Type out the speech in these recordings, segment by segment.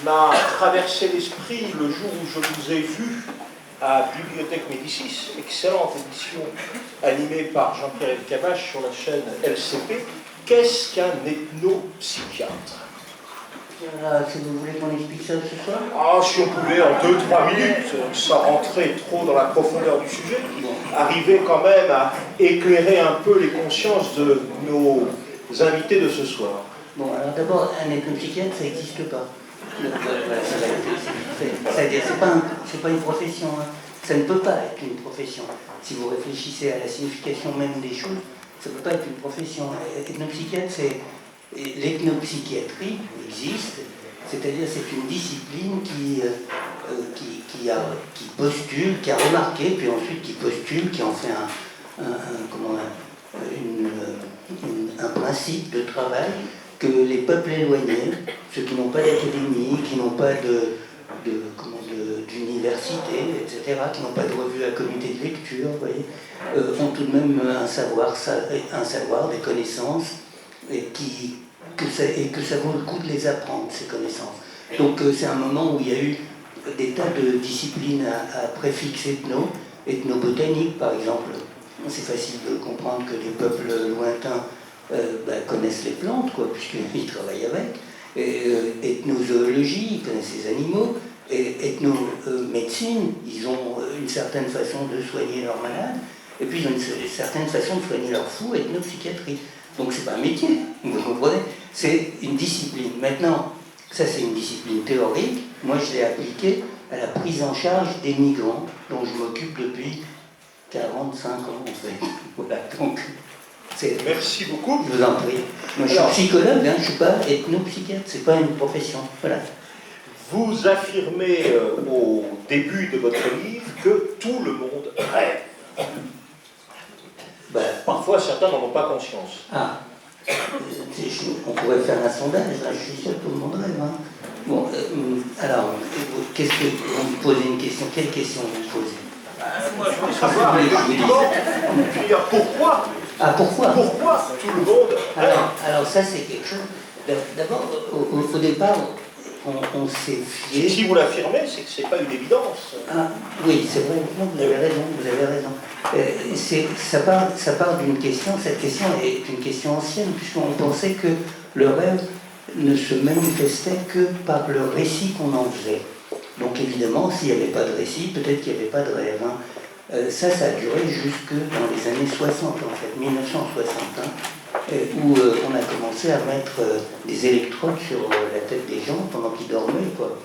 m'a traversé l'esprit le jour où je vous ai vu à Bibliothèque Médicis, excellente édition animée par Jean-Pierre Elkabbach sur la chaîne LCP. Qu'est-ce qu'un ethnopsychiatre? Si vous voulez qu'on explique ça ce soir? Ah, si on pouvait en 2-3 minutes, sans rentrer trop dans la profondeur du sujet, arriver quand même à éclairer un peu les consciences de nos invités de ce soir. Bon, alors d'abord, un ethnopsychiatre, ça n'existe pas. C'est pas une profession. Hein. Ça ne peut pas être une profession. Si vous réfléchissez à la signification même des choses, ça ne peut pas être une profession. Ethnopsychiatre, c'est... L'ethnopsychiatrie existe, c'est-à-dire c'est une discipline qui postule, qui a remarqué, puis ensuite qui postule, qui en fait un principe de travail que les peuples éloignés, ceux qui n'ont pas d'académie, qui n'ont pas d'université, etc., qui n'ont pas de revue à comité de lecture, vous voyez, ont tout de même un savoir, des connaissances, et que ça vaut le coup de les apprendre, ces connaissances. Donc c'est un moment où il y a eu des tas de disciplines à préfixe ethnobotanique par exemple. C'est facile de comprendre que les peuples lointains connaissent les plantes, puisqu'ils travaillent avec. Ethnozoologie, ils connaissent les animaux. Et ethnomédecine, ils ont une certaine façon de soigner leurs malades. Et puis ils ont une certaine façon de soigner leurs fous, ethnopsychiatrie. Donc c'est pas un métier, vous comprenez, c'est une discipline. Maintenant, ça c'est une discipline théorique, moi je l'ai appliquée à la prise en charge des migrants, dont je m'occupe depuis 45 ans en fait. Voilà, donc merci beaucoup. Je vous en prie. Moi je suis psychologue, hein, je ne suis pas ethnopsychiatre, c'est pas une profession. Voilà. Vous affirmez au début de votre livre que tout le monde rêve. Parfois, certains n'en ont pas conscience. Ah, on pourrait faire un sondage, là, je suis sûr que tout le monde rêve. Hein. Bon, alors, qu'est-ce que vous me posez une question? Quelle question vous posez? Moi, je voulais savoir, pourquoi? Ah, pourquoi? Pourquoi tout le monde rêve? Alors ça, c'est quelque chose... D'abord, au départ, on s'est fié... Si vous l'affirmez, c'est que ce n'est pas une évidence. Ah, oui, c'est vrai, non, vous avez raison. Ça part d'une question, cette question est une question ancienne, puisqu'on pensait que le rêve ne se manifestait que par le récit qu'on en faisait. Donc évidemment, s'il n'y avait pas de récit, peut-être qu'il n'y avait pas de rêve. Hein. Ça a duré jusque dans les années 60, en fait, 1960. Hein. Où on a commencé à mettre des électrodes sur la tête des gens pendant qu'ils dormaient, quoi.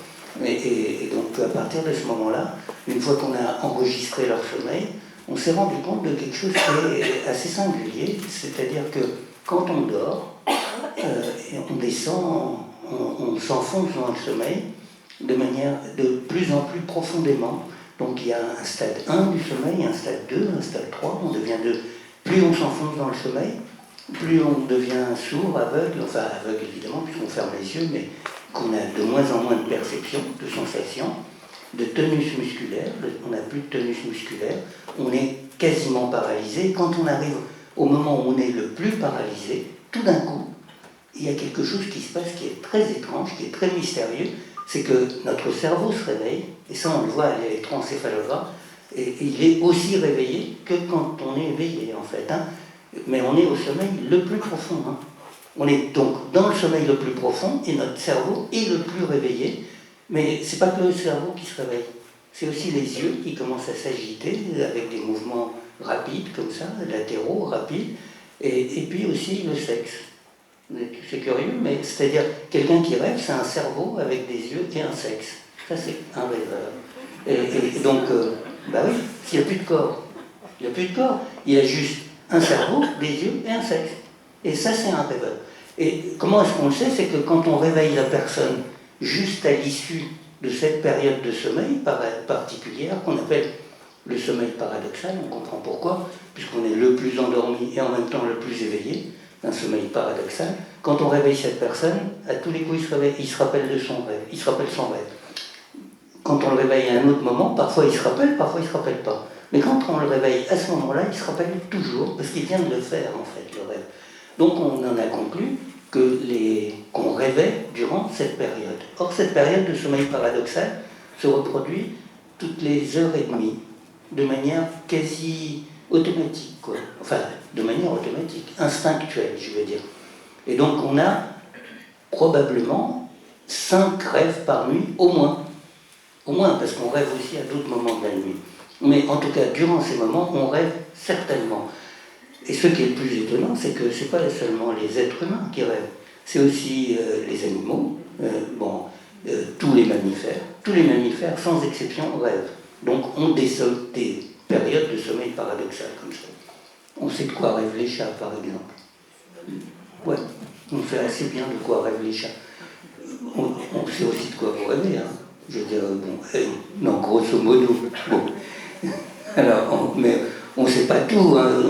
Et donc à partir de ce moment-là, une fois qu'on a enregistré leur sommeil, on s'est rendu compte de quelque chose qui est assez singulier, c'est-à-dire que quand on dort, on descend, on s'enfonce dans le sommeil de manière de plus en plus profondément. Donc il y a un stade 1 du sommeil, un stade 2, un stade 3, on devient plus on s'enfonce dans le sommeil, plus on devient sourd, aveugle, enfin aveugle évidemment, puisqu'on ferme les yeux, mais qu'on a de moins en moins de perception, de sensation, de tonus musculaire, on n'a plus de tonus musculaire, on est quasiment paralysé. Quand on arrive au moment où on est le plus paralysé, tout d'un coup, il y a quelque chose qui se passe qui est très étrange, qui est très mystérieux, c'est que notre cerveau se réveille, et ça on le voit à l'électroencéphalogramme, et il est aussi réveillé que quand on est éveillé en fait. Hein. Mais on est au sommeil le plus profond. Hein. On est donc dans le sommeil le plus profond et notre cerveau est le plus réveillé. Mais ce n'est pas que le cerveau qui se réveille. C'est aussi les yeux qui commencent à s'agiter avec des mouvements rapides comme ça, latéraux, rapides. Et puis aussi le sexe. C'est curieux, mais c'est-à-dire quelqu'un qui rêve, c'est un cerveau avec des yeux et un sexe. Ça, c'est un rêveur. Et donc, bah oui, s'il n'y a plus de corps, il n'y a plus de corps. Il y a juste un cerveau, des yeux et un sexe. Et ça, c'est un rêveur. Et comment est-ce qu'on le sait? C'est que quand on réveille la personne juste à l'issue de cette période de sommeil particulière, qu'on appelle le sommeil paradoxal, on comprend pourquoi, puisqu'on est le plus endormi et en même temps le plus éveillé, un sommeil paradoxal, quand on réveille cette personne, à tous les coups, il se rappelle de son rêve, il se rappelle son rêve. Quand on le réveille à un autre moment, parfois il se rappelle, parfois il ne se rappelle pas. Mais quand on le réveille à ce moment-là, il se rappelle toujours, parce qu'il vient de le faire, en fait, le rêve. Donc on en a conclu qu'on rêvait durant cette période. Or, cette période de sommeil paradoxal se reproduit toutes les heures et demie, de manière quasi automatique, quoi. Enfin, de manière automatique, instinctuelle, je veux dire. Et donc, on a probablement 5 rêves par nuit, au moins. Au moins, parce qu'on rêve aussi à d'autres moments de la nuit. Mais en tout cas, durant ces moments, on rêve certainement. Et ce qui est le plus étonnant, c'est que ce n'est pas seulement les êtres humains qui rêvent, c'est aussi les animaux, tous les mammifères. Tous les mammifères, sans exception, rêvent. Donc on décèle des périodes de sommeil paradoxal comme ça. On sait de quoi rêvent les chats, par exemple. Ouais, on sait assez bien de quoi rêvent les chats. On sait aussi de quoi vous rêvez, hein. Je veux dire, non, grosso modo. Bon. Alors, mais on ne sait pas tout. Hein.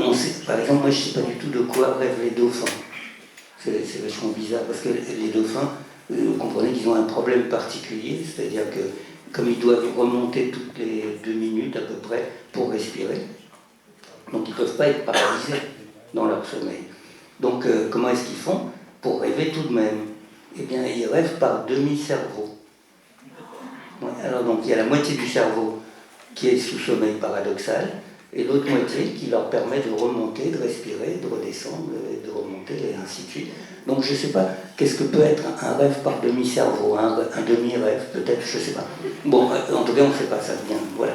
Par exemple, moi, je ne sais pas du tout de quoi rêvent les dauphins. C'est vachement bizarre, parce que les dauphins, vous comprenez qu'ils ont un problème particulier, c'est-à-dire que, comme ils doivent remonter toutes les 2 minutes à peu près pour respirer, donc ils ne peuvent pas être paralysés dans leur sommeil. Donc, comment est-ce qu'ils font pour rêver tout de même? Eh bien, ils rêvent par demi-cerveau. Alors, donc, il y a la moitié du cerveau qui est sous sommeil paradoxal, et l'autre moitié qui leur permet de remonter, de respirer, de redescendre, de remonter, et ainsi de suite. Donc je ne sais pas, qu'est-ce que peut être un rêve par demi-cerveau, un demi-rêve, peut-être, je ne sais pas. Bon, en tout cas, on ne sait pas, ça vient, voilà.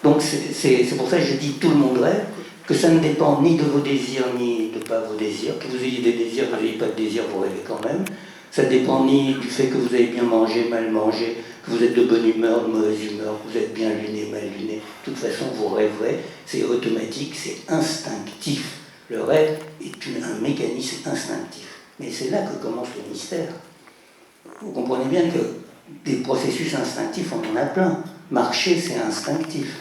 Donc c'est pour ça que je dis tout le monde rêve, que ça ne dépend ni de vos désirs, ni de pas vos désirs. Que vous ayez des désirs, que vous n'ayez pas de désirs, vous rêvez quand même. Ça ne dépend ni du fait que vous avez bien mangé, mal mangé, que vous êtes de bonne humeur, de mauvaise humeur, que vous êtes bien luné, mal luné. De toute façon, vous rêverez, c'est automatique, c'est instinctif. Le rêve est un mécanisme instinctif. Mais c'est là que commence le mystère. Vous comprenez bien que des processus instinctifs, on en a plein. Marcher, c'est instinctif.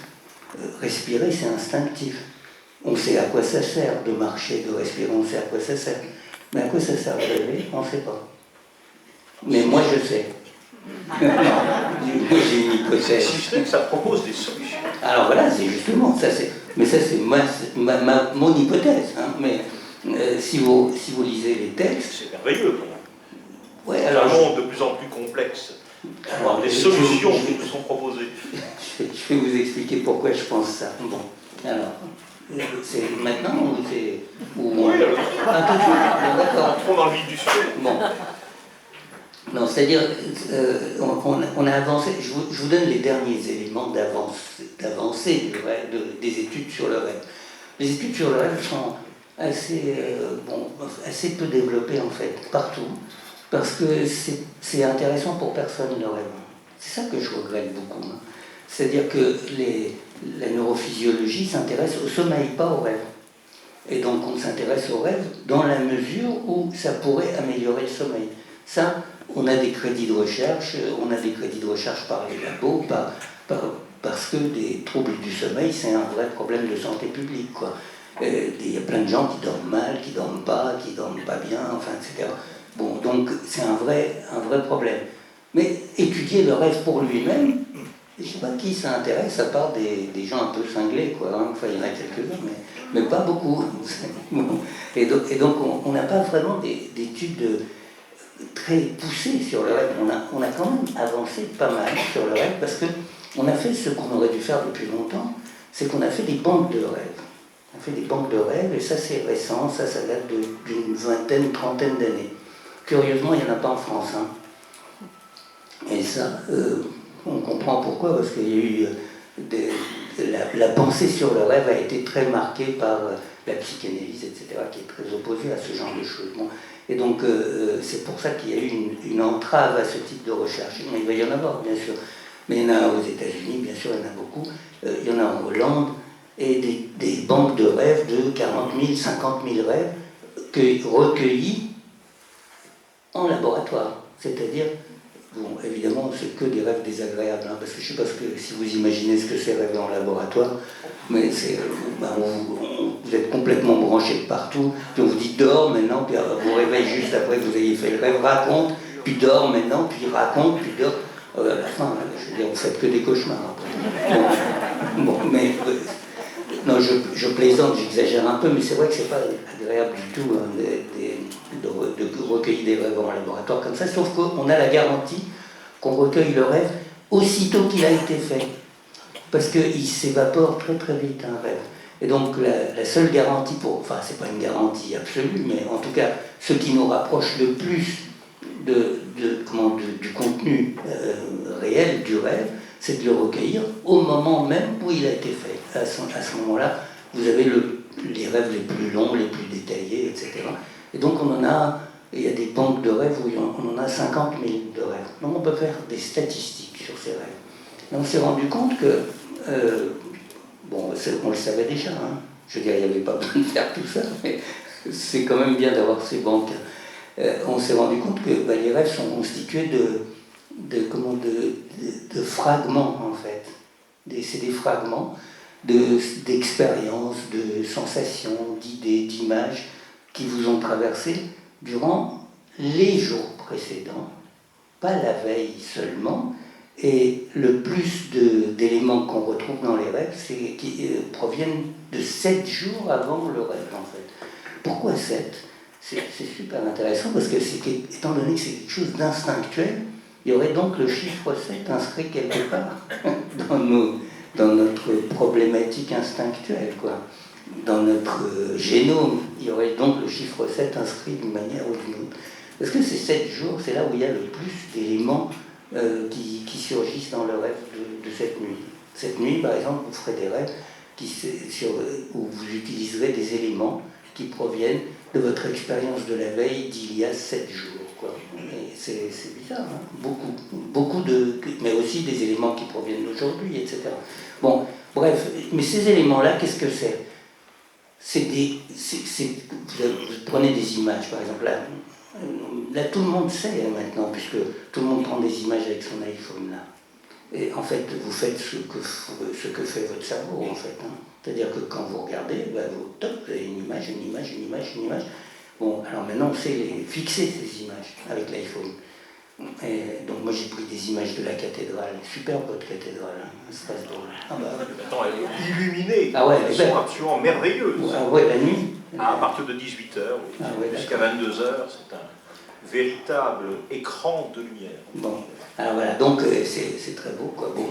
Respirer, c'est instinctif. On sait à quoi ça sert de marcher, de respirer, on sait à quoi ça sert. Mais à quoi ça sert de rêver, on ne sait pas. Mais moi, je sais. Moi, j'ai une hypothèse. Si je sais que ça propose des solutions. Alors voilà, c'est justement, mais ça c'est mon hypothèse. Hein, mais si vous lisez les textes... C'est merveilleux. Ouais, alors, un monde de plus en plus complexe. Alors, des solutions qui nous sont proposées. Je vais vous expliquer pourquoi je pense ça. Bon, alors, c'est maintenant ou c'est... Oui, d'accord. Entrons dans le vif du sujet. Bon. Non, c'est-à-dire, on a avancé, je vous donne les derniers éléments d'avancée des études sur le rêve. Les études sur le rêve sont assez peu développées en fait, partout, parce que c'est intéressant pour personne le rêve. C'est ça que je regrette beaucoup. Hein. C'est-à-dire que la neurophysiologie s'intéresse au sommeil, pas au rêve. Et donc on s'intéresse au rêve dans la mesure où ça pourrait améliorer le sommeil. Ça, on a des crédits de recherche, par les labos, parce que des troubles du sommeil, c'est un vrai problème de santé publique, quoi. Il y a plein de gens qui dorment mal, qui dorment pas bien, enfin, etc. Bon, donc c'est un vrai problème. Mais étudier le rêve pour lui-même, je ne sais pas qui ça intéresse, à part des gens un peu cinglés, quoi. Hein. Enfin, il y en a quelques-uns, mais pas beaucoup. Et donc, on n'a pas vraiment d'études très poussées sur le rêve. On a quand même avancé pas mal sur le rêve, parce qu'on a fait ce qu'on aurait dû faire depuis longtemps, c'est qu'on a fait des banques de rêves. On a fait des banques de rêves, et ça c'est récent, ça date d'une vingtaine, trentaine d'années. Curieusement, il n'y en a pas en France. Hein. Et ça, on comprend pourquoi, parce qu'il y a eu la pensée sur le rêve a été très marquée par la psychanalyse, etc., qui est très opposée à ce genre de choses. Bon. Et donc, c'est pour ça qu'il y a eu une entrave à ce type de recherche. Mais il va y en avoir, bien sûr. Mais il y en a aux États-Unis, bien sûr, il y en a beaucoup. Il y en a en Hollande, et des banques de rêves de 40 000, 50 000 rêves recueillis en laboratoire. C'est-à-dire, bon, évidemment, c'est que des rêves désagréables, hein, parce que je ne sais pas si vous imaginez ce que c'est rêver en laboratoire, mais vous êtes complètement branché de partout, puis on vous dit dors maintenant, puis vous réveille juste après que vous ayez fait le rêve, raconte, puis dors maintenant, puis raconte, puis dors. À la fin, je veux dire, vous faites que des cauchemars après. Bon, mais Non, je plaisante, j'exagère un peu, mais c'est vrai que c'est pas agréable du tout hein, de recueillir des rêves en laboratoire comme ça, sauf qu'on a la garantie qu'on recueille le rêve aussitôt qu'il a été fait. Parce qu'il s'évapore très très vite un rêve. Et donc la seule garantie enfin c'est pas une garantie absolue, mais en tout cas ce qui nous rapproche le plus du contenu réel du rêve, c'est de le recueillir au moment même où il a été fait. À ce moment-là, vous avez les rêves les plus longs, les plus détaillés, etc. Et donc il y a des banques de rêves où on en a 50 000 de rêves. Donc on peut faire des statistiques sur ces rêves. Et on s'est rendu compte que, on le savait déjà, hein. Je veux dire, il n'y avait pas besoin de faire tout ça, mais c'est quand même bien d'avoir ces banques. On s'est rendu compte que les rêves sont constitués de fragments, en fait. C'est des fragments d'expériences, de sensations, d'idées, d'images qui vous ont traversé durant les jours précédents, pas la veille seulement. Et le plus d'éléments qu'on retrouve dans les rêves, qui proviennent de 7 jours avant le rêve, en fait. Pourquoi 7 ? C'est super intéressant parce que, étant donné que c'est quelque chose d'instinctuel, il y aurait donc le chiffre 7 inscrit quelque part dans notre problématique instinctuelle, quoi. Dans notre génome, il y aurait donc le chiffre 7 inscrit d'une manière ou d'une autre. Parce que ces 7 jours, c'est là où il y a le plus d'éléments qui surgissent dans le rêve de cette nuit. Cette nuit, par exemple, vous ferez des rêves où vous utiliserez des éléments qui proviennent de votre expérience de la veille d'il y a 7 jours. Quoi. C'est bizarre, hein, beaucoup mais aussi des éléments qui proviennent d'aujourd'hui, etc. Bon, bref, mais ces éléments-là, qu'est-ce que c'est ? Vous prenez des images, par exemple, là tout le monde sait maintenant, puisque tout le monde prend des images avec son iPhone, là. Et en fait, vous faites ce que fait votre cerveau, en fait. Hein. C'est-à-dire que quand vous regardez, vous avez une image. Bon, alors maintenant, on sait fixer ces images avec l'iPhone. Et donc moi j'ai pris des images de la cathédrale, superbe votre cathédrale, hein, Strasbourg. Attends, elle est illuminée, elles sont absolument merveilleuses. Ah ouais, la nuit. À partir de 18h jusqu'à 22h, c'est un véritable écran de lumière. Bon, alors voilà, donc c'est très beau, quoi. Bon,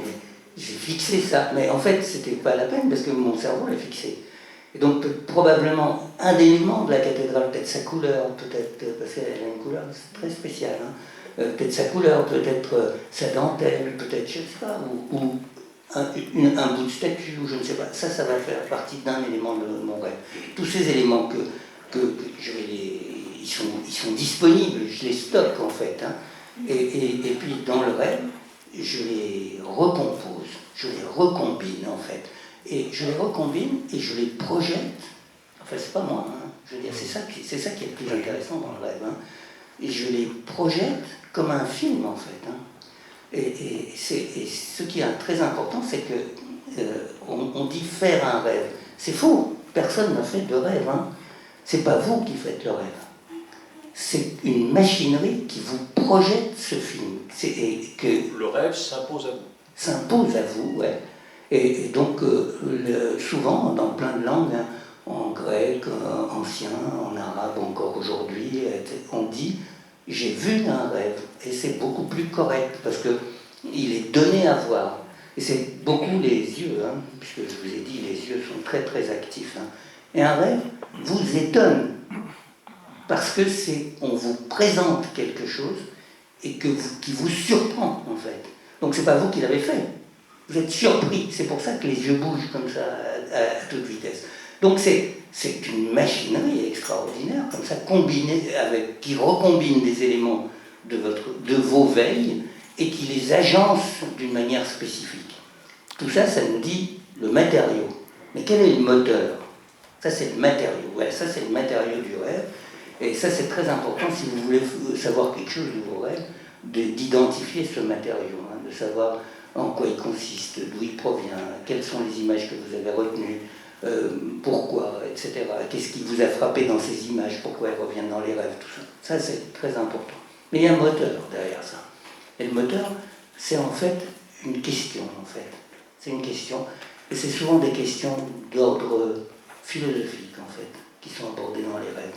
j'ai fixé ça, mais en fait c'était pas la peine parce que mon cerveau l'a fixé. Et donc probablement un des éléments de la cathédrale, peut-être sa couleur, peut-être parce qu'elle a une couleur très spéciale, hein. Peut-être sa couleur, peut-être sa dentelle, peut-être, je ne sais pas, ou un bout de statue, ou je ne sais pas. Ça va faire partie d'un élément de mon rêve. Tous ces éléments que je vais ils sont disponibles, je les stocke en fait. Hein. Et puis dans le rêve, je les recompose, je les recombine en fait. Et je les recombine et je les projette. Enfin, c'est pas moi, hein. Je veux dire, c'est ça qui est le plus intéressant dans le rêve. Hein. Et je les projette comme un film, en fait. Hein. Et ce qui est très important, c'est que on dit faire un rêve. C'est faux, personne n'a fait de rêve. Hein. C'est pas vous qui faites le rêve. C'est une machinerie qui vous projette ce film. Le rêve s'impose à vous. S'impose à vous, ouais. Et donc, souvent, dans plein de langues, hein, en grec, ancien, en arabe, encore aujourd'hui, on dit « j'ai vu un rêve ». Et c'est beaucoup plus correct, parce qu'il est donné à voir. Et c'est beaucoup les yeux, hein, puisque je vous ai dit, les yeux sont très très actifs. Hein. Et un rêve vous étonne, parce que on vous présente quelque chose et qui vous surprend, en fait. Donc c'est pas vous qui l'avez fait. Vous êtes surpris, c'est pour ça que les yeux bougent comme ça à toute vitesse. Donc c'est une machinerie extraordinaire, comme ça, qui recombine des éléments de vos veilles et qui les agence d'une manière spécifique. Tout ça, ça nous dit le matériau. Mais quel est le moteur ? Ça, c'est le matériau. Ouais, ça, c'est le matériau du rêve. Et ça, c'est très important si vous voulez savoir quelque chose de vos rêves, d'identifier ce matériau, hein, de savoir en quoi il consiste, d'où il provient, quelles sont les images que vous avez retenues, pourquoi, etc. Qu'est-ce qui vous a frappé dans ces images, pourquoi elles reviennent dans les rêves, tout ça. Ça, c'est très important. Mais il y a un moteur derrière ça. Et le moteur, c'est en fait une question, en fait. C'est une question. Et c'est souvent des questions d'ordre philosophique, en fait, qui sont abordées dans les rêves.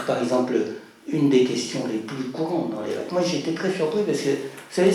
Par exemple, une des questions les plus courantes dans les rêves. Moi, j'ai été très surpris parce que, vous savez,